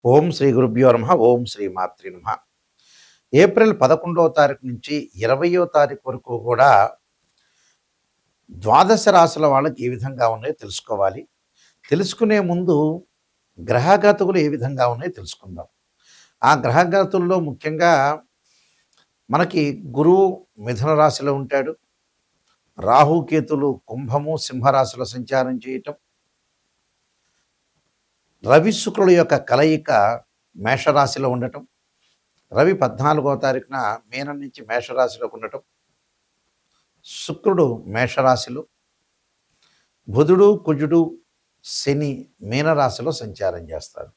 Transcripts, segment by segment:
ఓం శ్రీ గురుభ్యో నమః. ఓం శ్రీ మాత్రే నమః. ఏప్రిల్ 11వ తారీఖు నుంచి 20వ తారీఖు వరకు కూడా ద్వాదశ రాశుల వాళ్ళకి ఏ విధంగా ఉన్నాయో తెలుసుకోవాలి. తెలుసుకునే ముందు గ్రహగతులు ఏ విధంగా ఉన్నాయో తెలుసుకుందాం. ఆ గ్రహగతుల్లో ముఖ్యంగా మనకి గురువు మిథున రాశిలో ఉంటాడు. రాహుకేతులు కుంభము సింహరాశిలో సంచారం చేయటం. రవి శుక్రుల యొక్క కలయిక మేషరాశిలో ఉండటం. రవి 14వ తారీఖున మీనం నుంచి మేషరాశిలోకి ఉండటం. శుక్రుడు మేషరాశిలో, బుధుడు కుజుడు శని మీనరాశిలో సంచారం చేస్తారు.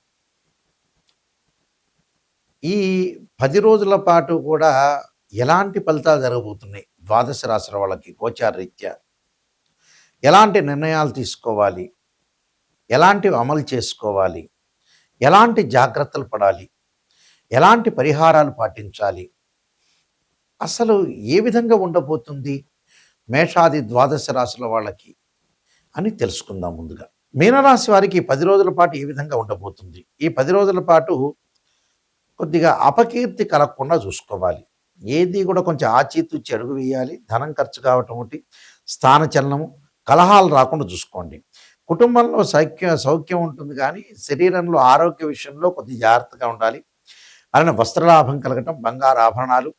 ఈ 10 రోజుల పాటు కూడా ఎలాంటి ఫలితాలు జరగబోతున్నాయి ద్వాదశ రాశుల వాళ్ళకి గోచార రీత్యా, ఎలాంటి నిర్ణయాలు తీసుకోవాలి, ఎలాంటివి అమలు చేసుకోవాలి, ఎలాంటి జాగ్రత్తలు పడాలి, ఎలాంటి పరిహారాలు పాటించాలి, అసలు ఏ విధంగా ఉండబోతుంది మేషాది ద్వాదశ రాశుల వాళ్ళకి అని తెలుసుకుందాం. ముందుగా మీనరాశి వారికి 10 రోజుల పాటు ఏ విధంగా ఉండబోతుంది. ఈ 10 రోజుల పాటు కొద్దిగా అపకీర్తి కలగకుండా చూసుకోవాలి. ఏది కూడా కొంచెం ఆచితూచి అడుగు వేయాలి. ధనం ఖర్చు కావటం ఒకటి, స్థానచలనము, కలహాలు రాకుండా చూసుకోండి. కుటుంబంలో సౌఖ్యం ఉంటుంది, కానీ శరీరంలో ఆరోగ్య విషయంలో కొద్దిగా జాగ్రత్తగా ఉండాలి. అలానే వస్త్రలాభం కలగటం, బంగారు ఆభరణాలు,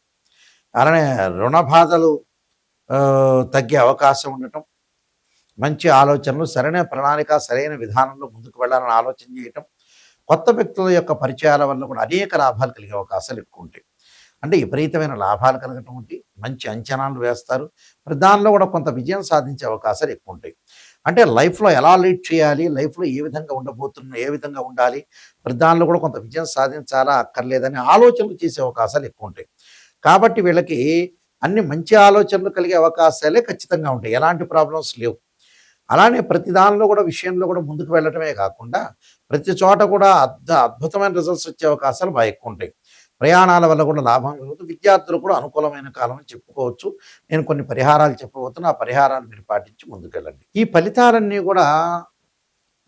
అలానే రుణ బాధలు తగ్గే అవకాశం ఉండటం, మంచి ఆలోచనలు, సరైన ప్రణాళిక, సరైన విధానంలో ముందుకు వెళ్ళాలని ఆలోచన చేయటం, కొత్త వ్యక్తుల యొక్క పరిచయాల వల్ల కూడా అనేక లాభాలు కలిగే అవకాశాలు ఎక్కువ ఉంటాయి. అంటే విపరీతమైన లాభాలు కలగటం ఉంటే మంచి అంచనాలు వేస్తారు. మరి దానిలో కూడా కొంత విజయం సాధించే అవకాశాలు ఎక్కువ ఉంటాయి. అంటే లైఫ్లో ఎలా లీడ్ చేయాలి, లైఫ్లో ఏ విధంగా ఉండబోతున్నా, ఏ విధంగా ఉండాలి, మరి దానిలో కూడా కొంత విజయం సాధించాలా అక్కర్లేదని ఆలోచనలు చేసే అవకాశాలు ఎక్కువ ఉంటాయి. కాబట్టి వీళ్ళకి అన్ని మంచి ఆలోచనలు కలిగే అవకాశాలే ఖచ్చితంగా ఉంటాయి. ఎలాంటి ప్రాబ్లమ్స్ లేవు. అలానే ప్రతి దానిలో కూడా విషయంలో కూడా ముందుకు వెళ్ళటమే కాకుండా ప్రతి చోట కూడా అద్భుతమైన రిజల్ట్స్ వచ్చే అవకాశాలు బాగా ఎక్కువ ఉంటాయి. ప్రయాణాల వల్ల కూడా లాభం కలుగుతుంది. విద్యార్థులు కూడా అనుకూలమైన కాలం అని చెప్పుకోవచ్చు. నేను కొన్ని పరిహారాలు చెప్పబోతున్నా. ఆ పరిహారాలు మీరు పాటించి ముందుకెళ్ళండి. ఈ ఫలితాలన్నీ కూడా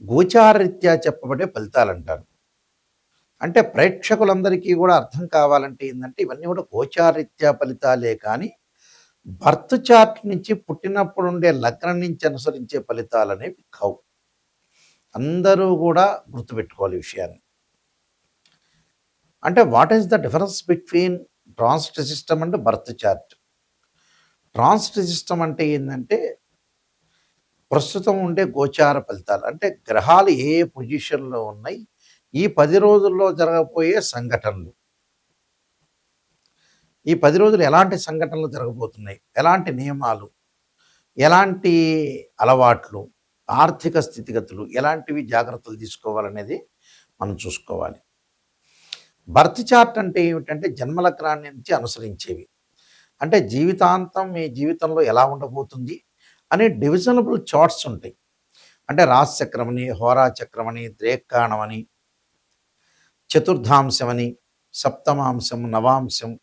గోచారరీత్యా చెప్పబడే ఫలితాలు అంటారు. అంటే ప్రేక్షకులందరికీ కూడా అర్థం కావాలంటే ఏంటంటే ఇవన్నీ కూడా గోచారరీత్యా ఫలితాలే, కానీ బర్త్ చార్ట్ నుంచి పుట్టినప్పుడు ఉండే లగ్నం నుంచి అనుసరించే ఫలితాలు అనేవి కావు. అందరూ కూడా గుర్తుపెట్టుకోవాలి ఈ విషయాన్ని. అంటే what is the difference between transit system and birth chart? Transit system అంటే ఏంటంటే ప్రస్తుతం ఉండే గోచార ఫలితాలు, అంటే గ్రహాలు ఏ పొజిషన్లో ఉన్నాయి, ఈ 10 రోజుల్లో జరగబోయే సంఘటనలు, ఈ 10 రోజులు ఎలాంటి సంఘటనలు జరగబోతున్నాయి, ఎలాంటి నియమాలు, ఎలాంటి అలవాట్లు, ఆర్థిక స్థితిగతులు, ఎలాంటివి జాగ్రత్తలు తీసుకోవాలనేది మనం చూసుకోవాలి. బర్త్ చార్ట్ అంటే ఏమిటంటే జన్మలగ్నాన్ని నుంచి అనుసరించేవి. అంటే జీవితాంతం మీ జీవితంలో ఎలా ఉండబోతుంది అనే డివిజనబుల్ చార్ట్స్ ఉంటాయి. అంటే రాశి చక్రమని, హోరా చక్రమని, ద్రేక్కాణమని, చతుర్థాంశమని, సప్తమాంశం, నవాంశం,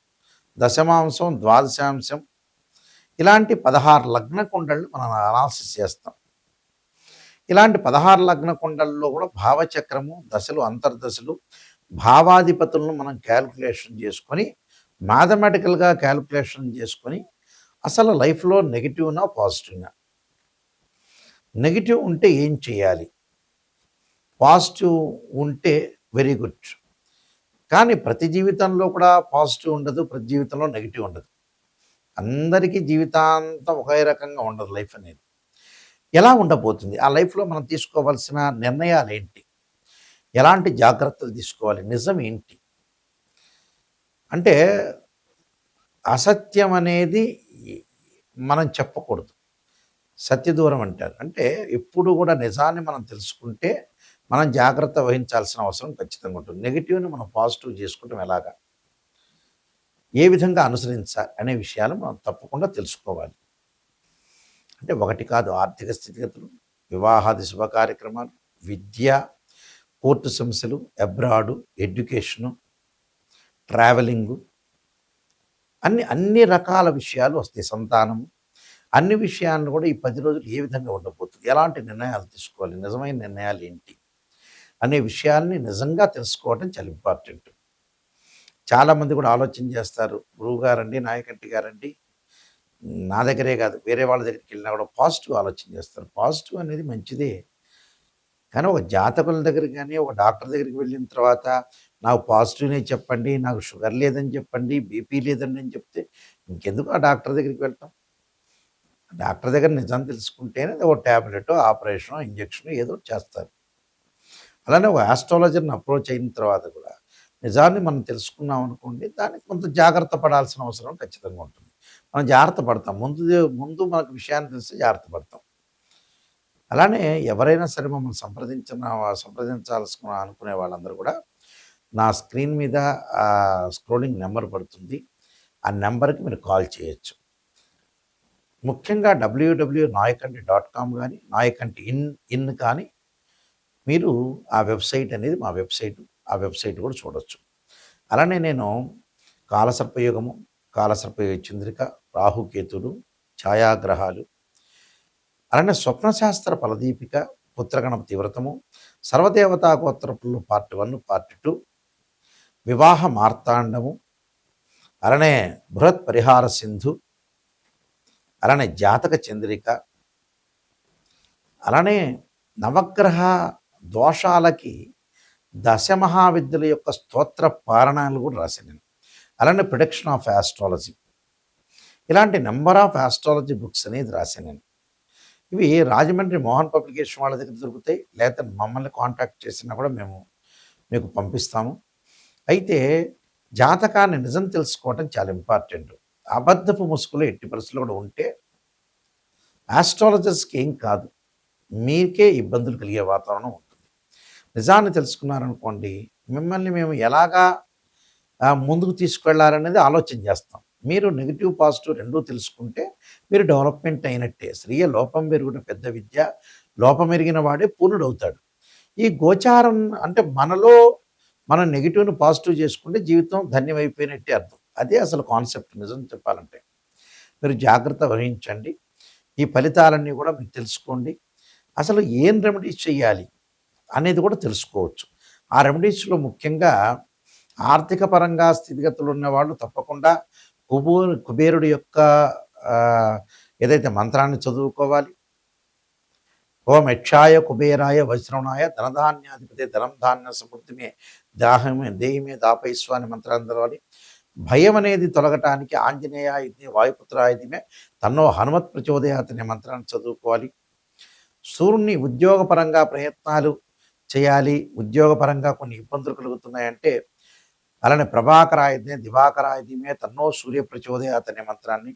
దశమాంశం, ద్వాదశాంశం, ఇలాంటి 16 లగ్న కుండళ్ళు మనం అనాలిసిస్ చేస్తాం. ఇలాంటి 16 లగ్న కుండల్లో కూడా భావచక్రము, దశలు, అంతర్దశలు, భావాధిపతులను మనం క్యాల్కులేషన్ చేసుకొని, మ్యాథమెటికల్గా క్యాల్కులేషన్ చేసుకొని అసలు లైఫ్లో నెగిటివ్నా పాజిటివ్నా, నెగిటివ్ ఉంటే ఏం చేయాలి, పాజిటివ్ ఉంటే వెరీ గుడ్. కానీ ప్రతి జీవితంలో కూడా పాజిటివ్ ఉండదు, ప్రతి జీవితంలో నెగిటివ్ ఉండదు. అందరికీ జీవితాంతం ఒకే రకంగా ఉండదు లైఫ్ అనేది. ఎలా ఉండబోతుంది, ఆ లైఫ్లో మనం తీసుకోవాల్సిన నిర్ణయాలు ఏంటి, ఎలాంటి జాగ్రత్తలు తీసుకోవాలి, నిజం ఏంటి అంటే అసత్యం అనేది మనం చెప్పకూడదు. సత్యదూరం అంటారు. అంటే ఎప్పుడు కూడా నిజాన్ని మనం తెలుసుకుంటే మనం జాగ్రత్త వహించాల్సిన అవసరం ఖచ్చితంగా ఉంటుంది. నెగిటివ్ని మనం పాజిటివ్ చేసుకుంటాం ఎలాగా, ఏ విధంగా అనుసరించాలి అనే విషయాలు మనం తప్పకుండా తెలుసుకోవాలి. అంటే ఒకటి కాదు, ఆర్థిక స్థితిగతులు, వివాహాది శుభ కార్యక్రమాలు, విద్య, కోర్టు సమస్యలు, అబ్రాడు, ఎడ్యుకేషను, ట్రావెలింగు, అన్ని రకాల విషయాలు వస్తాయి. సంతానము, అన్ని విషయాలను కూడా ఈ 10 రోజులు ఏ విధంగా ఉండబోతుంది, ఎలాంటి నిర్ణయాలు తీసుకోవాలి, నిజమైన నిర్ణయాలు ఏంటి అనే విషయాల్ని నిజంగా తెలుసుకోవడం చాలా ఇంపార్టెంట్. చాలామంది కూడా ఆలోచన చేస్తారు, గురువుగారండి, నాయకంటి గారండి, నా దగ్గరే కాదు వేరే వాళ్ళ దగ్గరికి వెళ్ళినా కూడా పాజిటివ్ ఆలోచన చేస్తారు. పాజిటివ్ అనేది మంచిదే. కానీ ఒక జాతకుల దగ్గరికి గాని, ఒక డాక్టర్ దగ్గరికి వెళ్ళిన తర్వాత నాకు పాజిటివ్‌నే చెప్పండి, నాకు షుగర్ లేదని చెప్పండి, బీపీ లేదండి అని చెప్తే ఇంకెందుకు ఆ డాక్టర్ దగ్గరికి వెళ్ళటం? డాక్టర్ దగ్గర నిజం తెలుసుకుంటేనే ఒక టాబ్లెటో, ఆపరేషనో, ఇంజెక్షనో ఏదో ఒకటి చేస్తారు. అలానే ఒక ఆస్ట్రాలజర్‌ని అప్రోచ్ అయిన తర్వాత కూడా నిజాన్ని మనం తెలుసుకున్నాం అనుకోండి, దానికి కొంత జాగ్రత్త పడాల్సిన అవసరం ఖచ్చితంగా ఉంటుంది. మనం జాగ్రత్త పడతాం. ముందు మనకు విషయాన్ని తెలిస్తే జాగ్రత్త పడతాం. అలానే ఎవరైనా సరే మమ్మల్ని సంప్రదించాల్సిన అనుకునే వాళ్ళందరూ కూడా నా స్క్రీన్ మీద స్క్రోలింగ్ నెంబర్ పడుతుంది. ఆ నెంబర్‌కి మీరు కాల్ చేయొచ్చు. ముఖ్యంగా www.nayakanti.com గాని, నాయకంటి ఇన్ కానీ మీరు ఆ వెబ్‌సైట్ అనేది మా వెబ్‌సైట్. ఆ వెబ్‌సైట్ కూడా చూడొచ్చు. అలానే నేను కాలసర్పయోగము, కాలసర్పయోగ చంద్రిక, రాహుకేతులు, ఛాయాగ్రహాలు, అలానే స్వప్నశాస్త్ర ఫలదీపిక, పుత్రగణపతి వ్రతము, సర్వదేవతా గోత్రపులు పార్ట్ 1, పార్ట్ 2, వివాహ మార్తాండము, అలానే బృహత్ పరిహార సింధు, అలానే జాతక చంద్రిక, అలానే నవగ్రహ దోషాలకి దశమహావిద్యల యొక్క స్తోత్ర పారణాలు కూడా రాశాను నేను. అలానే ప్రొడక్షన్ ఆఫ్ ఆస్ట్రాలజీ, ఇలాంటి నెంబర్ ఆఫ్ ఆస్ట్రాలజీ బుక్స్ అనేది రాశాను నేను. ఇవి రాజమండ్రి మోహన్ పబ్లికేషన్ వాళ్ళ దగ్గర దొరుకుతాయి. లేకపోతే మమ్మల్ని కాంటాక్ట్ చేసినా కూడా మేము మీకు పంపిస్తాము. అయితే జాతకాన్ని నిజం తెలుసుకోవటం చాలా ఇంపార్టెంట్. అబద్ధపు ముసుగులో ఎట్టి పరిస్థితుల్లో కూడా ఉంటే ఆస్ట్రాలజర్స్‌కి ఏం కాదు. మీకే ఇబ్బందులు కలిగే వాతావరణం ఉంటుంది. నిజాన్ని తెలుసుకున్నారనుకోండి, మిమ్మల్ని మేము ఎలాగా ముందుకు తీసుకెళ్లాలనేది ఆలోచన చేస్తాం. మీరు నెగెటివ్, పాజిటివ్ రెండూ తెలుసుకుంటే మీరు డెవలప్‌మెంట్ అయినట్టే. స్త్రీయ లోపం పెరుగుట పెద్ద విద్య. లోపమెరిగిన వాడే పూర్ణుడవుతాడు. ఈ గోచారం అంటే మనలో మనం నెగెటివ్‌ని పాజిటివ్ చేసుకుంటే జీవితం ధన్యమైపోయినట్టే అర్థం. అదే అసలు కాన్సెప్ట్ నిజం చెప్పాలంటే. మీరు జాగ్రత్త వహించండి. ఈ ఫలితాలన్నీ కూడా మీరు తెలుసుకోండి. అసలు ఏం రెమెడీస్ చేయాలి అనేది కూడా తెలుసుకోవచ్చు. ఆ రెమెడీస్‌లో ముఖ్యంగా ఆర్థిక పరంగా స్థితిగతులు ఉన్నవాళ్ళు తప్పకుండా కుబేరుడి యొక్క ఏదైతే మంత్రాన్ని చదువుకోవాలి. ఓం యక్షాయ కుబేరాయ వజ్రవణాయ ధనధాన్యాధిపతే ధనం ధాన్య సమృద్ధిమే దేహిమే దాపైస్వ అనే మంత్రాన్ని చదవాలి. భయం అనేది తొలగటానికి ఆంజనేయ ఇది వాయుపుత్రాయుధిమే తన్నో హనుమత్ ప్రచోదయాత్ అనే మంత్రాన్ని చదువుకోవాలి. సూర్యుని ఉద్యోగపరంగా ప్రయత్నాలు చేయాలి. ఉద్యోగపరంగా కొన్ని ఇబ్బందులు కలుగుతున్నాయంటే అలానే ప్రభాకరాయుధే దివాకరాయుధిమే తన్నో సూర్య ప్రచోదయాత్ అనే మంత్రాన్ని,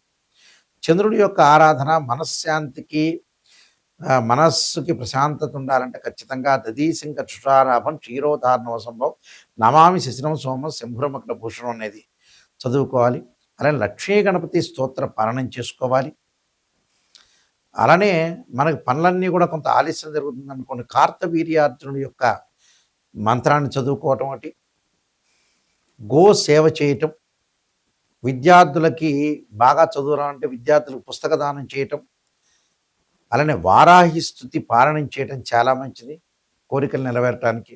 చంద్రుడి యొక్క ఆరాధన మనశ్శాంతికి మనస్సుకి ప్రశాంతత ఉండాలంటే ఖచ్చితంగా దదీశంక క్షుషారాభం క్షీరోధారణవ సంభవం నమామి శశిరం సోమం శంభురమగ్న భూషణం అనేది చదువుకోవాలి. అలానే లక్ష్మీ గణపతి స్తోత్ర పాలనం చేసుకోవాలి. అలానే మనకి పనులన్నీ కూడా కొంత ఆలస్యం జరుగుతుంది అనుకోండి, కార్తవీర్యార్జునుడి యొక్క మంత్రాన్ని చదువుకోవటం ఒకటి, గో సేవ చేయటం, విద్యార్థులకి బాగా చదువురాలంటే విద్యార్థులకు పుస్తక దానం చేయటం, అలానే వారాహి స్తుతి పారాయణం చేయటం చాలా మంచిది కోరికలు నెరవేరటానికి.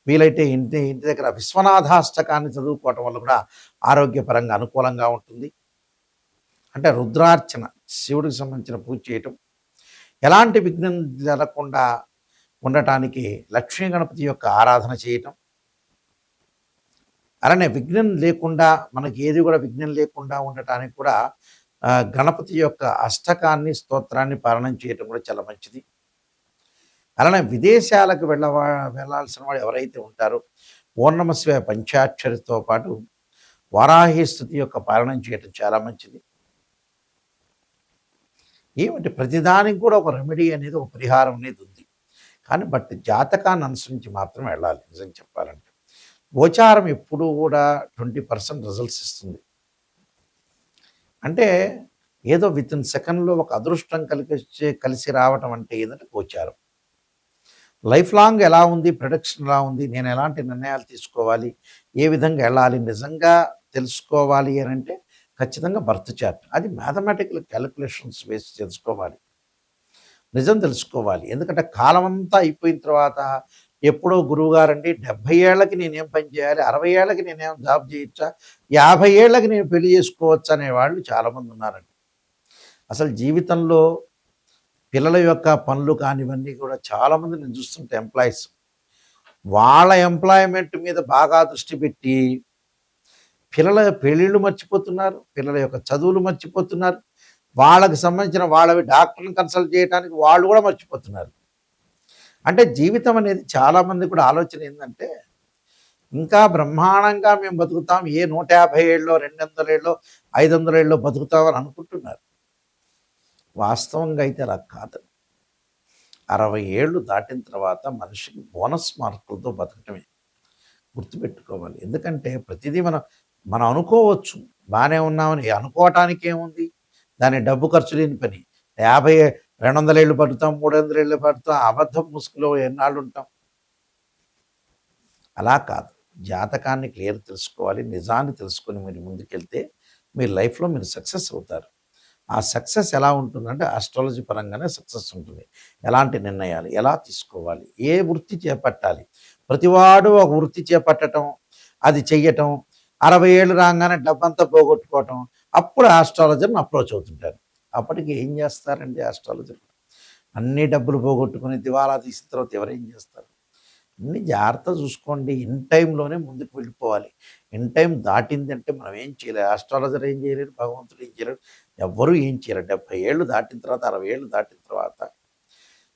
వీలైతే ఇంటి ఇంటి దగ్గర విశ్వనాథాష్టకాన్ని చదువుకోవటం వల్ల కూడా ఆరోగ్యపరంగా అనుకూలంగా ఉంటుంది. అంటే రుద్రార్చన, శివుడికి సంబంధించిన పూజ చేయటం, ఎలాంటి విఘ్నం జరగకుండా ఉండటానికి లక్ష్మీ గణపతి యొక్క ఆరాధన చేయటం, అలానే విఘ్నం లేకుండా మనకి ఏది కూడా విఘ్నం లేకుండా ఉండటానికి కూడా గణపతి యొక్క అష్టకాన్ని స్తోత్రాన్ని పారాయణం చేయటం కూడా చాలా మంచిది. అలానే విదేశాలకు వెళ్ళాల్సిన వాడు ఎవరైతే ఉంటారో ఓం నమః శివాయ పంచాక్షరితో పాటు వారాహి స్తుతి యొక్క పారాయణం చేయటం చాలా మంచిది. ఏమంటే ప్రతిదానికి కూడా ఒక రెమెడీ అనేది, ఒక పరిహారం అనేది ఉంది. కానీ జాతకాన్ని అనుసరించి మాత్రం వెళ్ళాలి నిజం చెప్పాలంటే. గోచారం ఎప్పుడూ కూడా 20% రిజల్ట్స్ ఇస్తుంది. అంటే ఏదో వితిన్ సెకండ్‌లో ఒక అదృష్టం కలిసి రావటం అంటే ఏదంటే గోచారం. లైఫ్ లాంగ్ ఎలా ఉంది, ప్రొడక్షన్ ఎలా ఉంది, నేను ఎలాంటి నిర్ణయాలు తీసుకోవాలి, ఏ విధంగా వెళ్ళాలి, నిజంగా తెలుసుకోవాలి అని అంటే ఖచ్చితంగా బర్త్ చార్ట్. అది మ్యాథమెటికల్ క్యాలిక్యులేషన్స్ వేసి తెలుసుకోవాలి. నిజం తెలుసుకోవాలి. ఎందుకంటే కాలం అంతా అయిపోయిన తర్వాత ఎప్పుడో గురువుగారండి 70 ఏళ్ళకి నేనేం పని చేయాలి? 60 ఏళ్ళకి నేనేం జాబ్ చేయొచ్చా? 50 ఏళ్ళకి నేను పెళ్లి చేసుకోవచ్చా? అనేవాళ్ళు చాలామంది ఉన్నారండి. అసలు జీవితంలో పిల్లల యొక్క పనులు కానివన్నీ కూడా చాలామంది నేను చూస్తుంటే ఎంప్లాయీస్ వాళ్ళ ఎంప్లాయ్‌మెంట్ మీద బాగా దృష్టి పెట్టి పిల్లల పెళ్ళిళ్ళు మర్చిపోతున్నారు. పిల్లల యొక్క చదువులు మర్చిపోతున్నారు. వాళ్ళకి సంబంధించిన వాళ్ళవి డాక్టర్‌ని కన్సల్ట్ చేయడానికి వాళ్ళు కూడా మర్చిపోతున్నారు. అంటే జీవితం అనేది చాలామంది కూడా ఆలోచన ఏందంటే, ఇంకా బ్రహ్మాండంగా మేము బతుకుతాం. ఏ 150 ఏళ్ళో, 200 ఏళ్ళో, 500 ఏళ్ళో బతుకుతామని అనుకుంటున్నారు. వాస్తవంగా అయితే అలా కాదు. 60 ఏళ్ళు దాటిన తర్వాత మనిషికి బోనస్ మార్కులతో బతకటమే. గుర్తుపెట్టుకోవాలి. ఎందుకంటే ప్రతిదీ మనం అనుకోవచ్చు. బానే ఉన్నామని. అనుకోవటానికి ఏముంది? దానికి డబ్బు ఖర్చు లేని పని. 50 200 ఏళ్ళు బతుకుతాం, 300 ఏళ్ళు బతుకుతాం. అబద్ధపు ముసుగులో ఎన్నాళ్ళుంటాం? అలా కాదు. జాతకాన్ని క్లియర్ తెలుసుకోవాలి. నిజాన్ని తెలుసుకొని మీరు ముందుకెళ్తే మీ లైఫ్‌లో మీరు సక్సెస్ అవుతారు. ఆ సక్సెస్ ఎలా ఉంటుందంటే ఆస్ట్రాలజీ పరంగానే సక్సెస్ ఉంటుంది. ఎలాంటి నిర్ణయాలు ఎలా తీసుకోవాలి? ఏ వృత్తి చేపట్టాలి? ప్రతివాడు ఒక వృత్తి చేపట్టటం, అది చెయ్యటం, 60 ఏళ్ళు రాంగానే డబ్బంతా పోగొట్టుకోవటం. అప్పుడు ఆస్ట్రాలజర్‌ని అప్రోచ్ అవుతుంటారు. అప్పటికి ఏం చేస్తారండి ఆస్ట్రాలజర్? అన్ని డబ్బులు పోగొట్టుకొని దివాలా తీసిన తర్వాత ఎవరేం చేస్తారు? అన్నీ జాగ్రత్తగా చూసుకోండి. ఇన్ టైంలోనే ముందుకు వెళ్ళిపోవాలి. ఇన్ టైం దాటిందంటే మనం ఏం చేయలేం. ఆస్ట్రాలజర్ ఏం చేయలేడు. భగవంతుడు ఏం చేయలేడు. ఎవ్వరూ ఏం చేయలేరు. 70 ఏళ్ళు దాటిన తర్వాత, 60 ఏళ్ళు దాటిన తర్వాత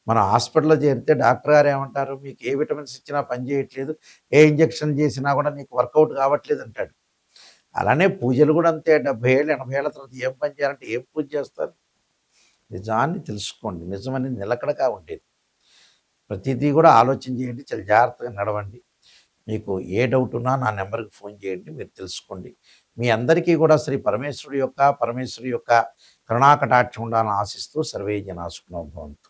మనం హాస్పిటల్‌లో చేరితే డాక్టర్ గారు ఏమంటారు? మీకు ఏ విటమిన్స్ ఇచ్చినా పని చేయట్లేదు. ఏ ఇంజెక్షన్ చేసినా కూడా నీకు వర్కౌట్ కావట్లేదు అంటాడు. అలానే పూజలు కూడా అంతే. 70 ఏళ్ళు, 80 ఏళ్ల తర్వాత ఏం పని చేయాలంటే ఏం పూజ చేస్తారు? నిజాన్ని తెలుసుకోండి. నిజం అనేది నిలకడగా ఉండేది. ప్రతిదీ కూడా ఆలోచన చేయండి. చాలా జాగ్రత్తగా నడవండి. మీకు ఏ డౌట్ ఉన్నా నా నెంబర్‌కి ఫోన్ చేయండి. మీరు తెలుసుకోండి. మీ అందరికీ కూడా శ్రీ పరమేశ్వరుడి యొక్క కరుణా కటాక్షం ఉండాలని ఆశిస్తూ సర్వే జనా సుఖినో భవంతు.